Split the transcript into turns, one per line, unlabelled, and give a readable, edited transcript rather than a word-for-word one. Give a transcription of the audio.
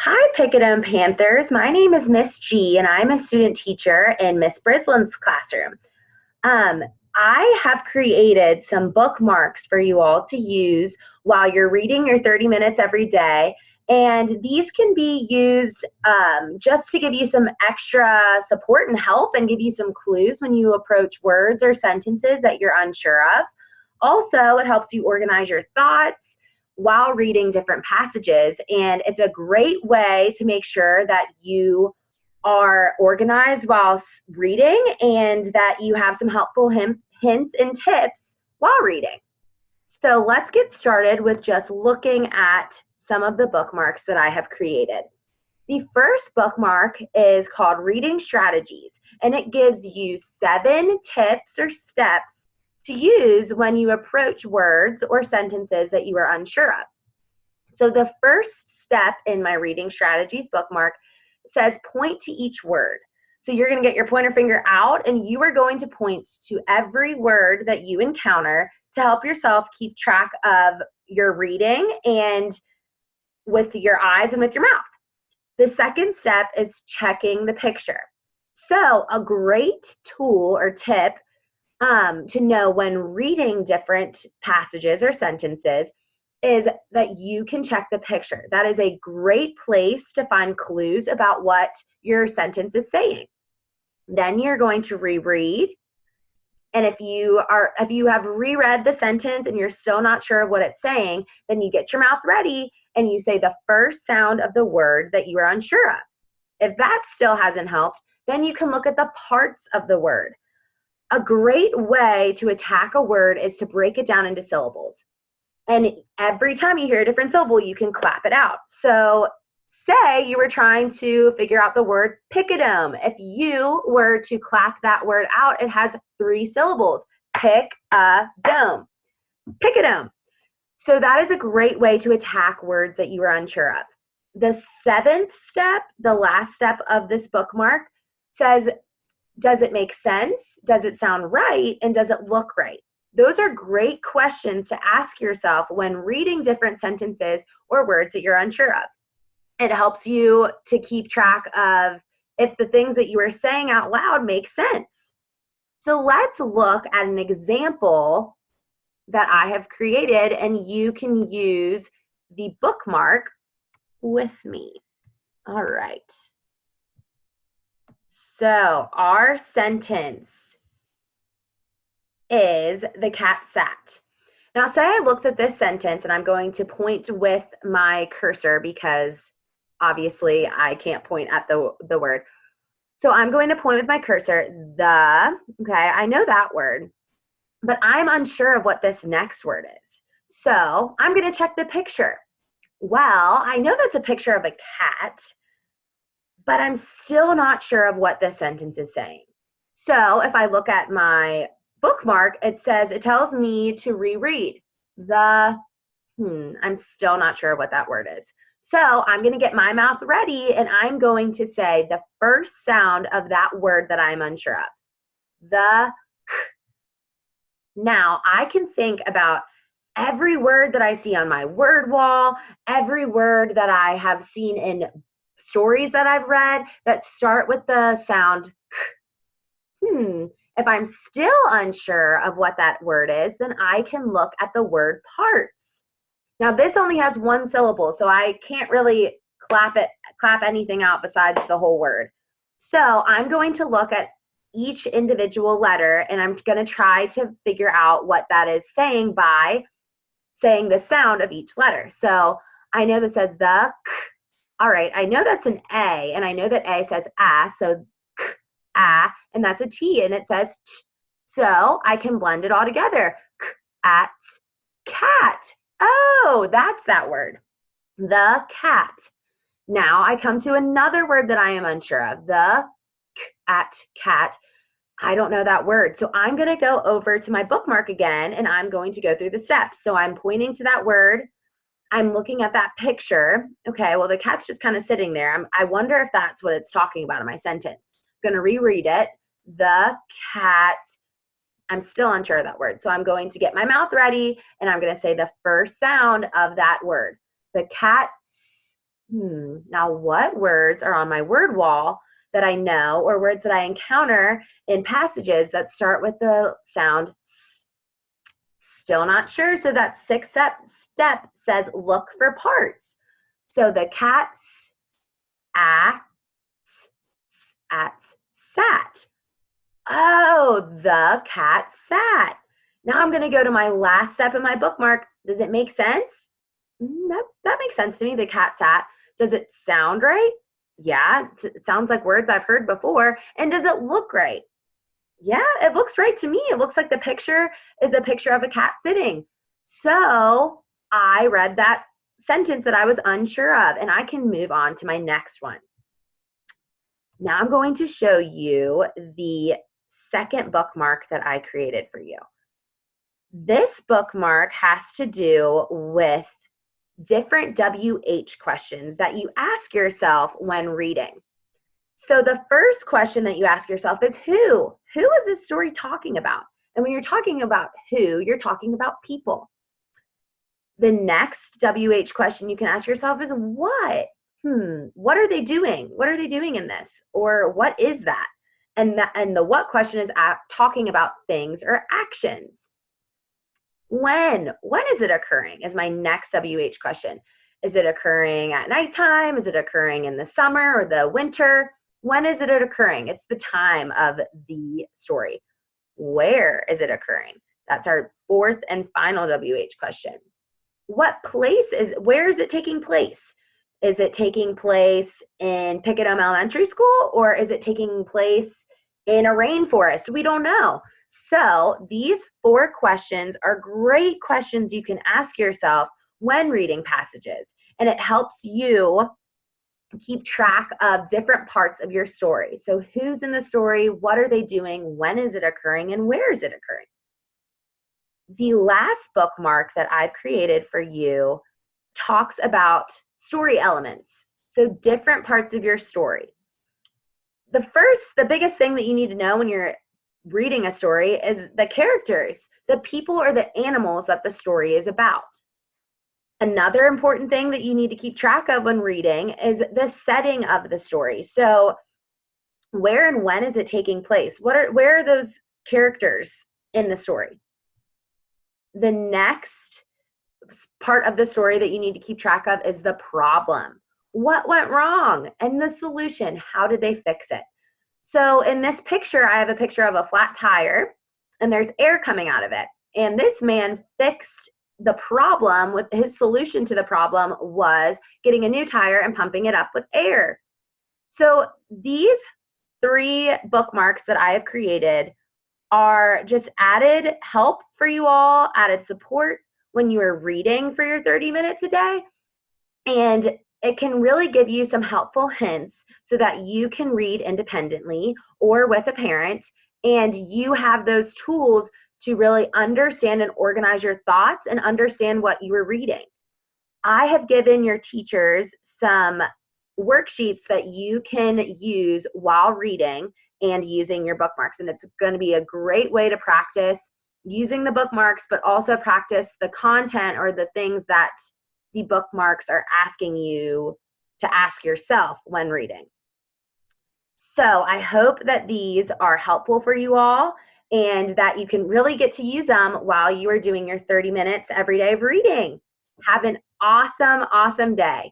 Hi, Picadum Panthers. My name is Miss G, and I'm a student teacher in Miss Brislin's classroom. Um, I have created some bookmarks for you all to use while you're reading your 30 minutes every day. And these can be used just to give you some extra support and help and give you some clues when you approach words or sentences that you're unsure of. Also, it helps you organize your thoughts while reading different passages. And it's a great way to make sure that you are organized while reading and that you have some helpful hints and tips while reading. So let's get started with just looking at some of the bookmarks that I have created. The first bookmark is called Reading Strategies, and it gives you 7 tips or steps to use when you approach words or sentences that you are unsure of. So the first step in my Reading Strategies bookmark says point to each word. So you're going to get your pointer finger out and you are going to point to every word that you encounter to help yourself keep track of your reading and with your eyes and with your mouth. The second step is checking the picture. So a great tool or tip to know when reading different passages or sentences is that you can check the picture. That is a great place to find clues about what your sentence is saying. Then you're going to reread. And if you have reread the sentence and you're still not sure of what it's saying, then you get your mouth ready and you say the first sound of the word that you are unsure of. If that still hasn't helped, then you can look at the parts of the word. A great way to attack a word is to break it down into syllables. And every time you hear a different syllable, you can clap it out. So say you were trying to figure out the word Picadum. If you were to clap that word out, it has 3 syllables. Pick-a-dome. Picadum. So that is a great way to attack words that you are unsure of. The 7th step, the last step of this bookmark, says, does it make sense? Does it sound right? And does it look right? Those are great questions to ask yourself when reading different sentences or words that you're unsure of. It helps you to keep track of if the things that you are saying out loud make sense. So let's look at an example that I have created, and you can use the bookmark with me. All right. So our sentence is the cat sat. Now say I looked at this sentence and I'm going to point with my cursor because obviously I can't point at the word. So I'm going to point with my cursor, okay, I know that word, but I'm unsure of what this next word is. So I'm going to check the picture. Well, I know that's a picture of a cat, but I'm still not sure of what this sentence is saying. So if I look at my bookmark, it tells me to reread I'm still not sure what that word is. So I'm going to get my mouth ready and I'm going to say the first sound of that word that I'm unsure of. Now I can think about every word that I see on my word wall, every word that I have seen in stories that I've read that start with the sound If I'm still unsure of what that word is, then I can look at the word parts. Now this only has 1 syllable, so I can't really clap anything out besides the whole word. So I'm going to look at each individual letter and I'm going to try to figure out what that is saying by saying the sound of each letter. So I know that says the k. All right, I know that's an A, and I know that A says a, so k, a, and that's a T, and it says t. So I can blend it all together. Cat, cat. Oh, that's that word. The cat. Now I come to another word that I am unsure of. The cat. I don't know that word. So I'm going to go over to my bookmark again, and I'm going to go through the steps. So I'm pointing to that word. I'm looking at that picture. Okay, well, the cat's just kind of sitting there. I wonder if that's what it's talking about in my sentence. I'm going to reread it. The cat. I'm still unsure of that word. So I'm going to get my mouth ready, and I'm going to say the first sound of that word. The cat. Now what words are on my word wall that I know, or words that I encounter in passages that start with the sound S? Still not sure. So that sixth step says look for parts. So the cat at sat. Oh, the cat sat. Now I'm going to go to my last step in my bookmark. Does it make sense? That makes sense to me. The cat sat. Does it sound right? Yeah, it sounds like words I've heard before. And does it look right? Yeah, it looks right to me. It looks like the picture is a picture of a cat sitting. So I read that sentence that I was unsure of, and I can move on to my next one. Now I'm going to show you the second bookmark that I created for you. This bookmark has to do with different WH questions that you ask yourself when reading. So the first question that you ask yourself is who? Who is this story talking about? And when you're talking about who, you're talking about people. The next WH question you can ask yourself is what? What are they doing? What are they doing in this? Or what is that? And the what question is talking about things or actions. When is it occurring is my next WH question. Is it occurring at nighttime? Is it occurring in the summer or the winter? When is it occurring? It's the time of the story. Where is it occurring? That's our fourth and final WH question. Where is it taking place? Is it taking place in Picketum Elementary School, or is it taking place in a rainforest? We don't know. So these 4 questions are great questions you can ask yourself when reading passages, and it helps you keep track of different parts of your story. So who's in the story? What are they doing? When is it occurring? And where is it occurring? The last bookmark that I've created for you talks about story elements. So different parts of your story. The biggest thing that you need to know when you're reading a story is the characters, the people or the animals that the story is about. Another important thing that you need to keep track of when reading is the setting of the story. So where and when is it taking place? Where are those characters in the story? The next part of the story that you need to keep track of is the problem. What went wrong? And the solution. How did they fix it? So in this picture, I have a picture of a flat tire, and there's air coming out of it. And this man fixed the problem. With his solution to the problem was getting a new tire and pumping it up with air. So these 3 bookmarks that I have created are just added help for you all, added support when you are reading for your 30 minutes a day. And it can really give you some helpful hints so that you can read independently or with a parent, and you have those tools to really understand and organize your thoughts and understand what you are reading. I have given your teachers some worksheets that you can use while reading and using your bookmarks. And it's going to be a great way to practice using the bookmarks, but also practice the content or the things that the bookmarks are asking you to ask yourself when reading. So I hope that these are helpful for you all and that you can really get to use them while you are doing your 30 minutes every day of reading. Have an awesome, awesome day.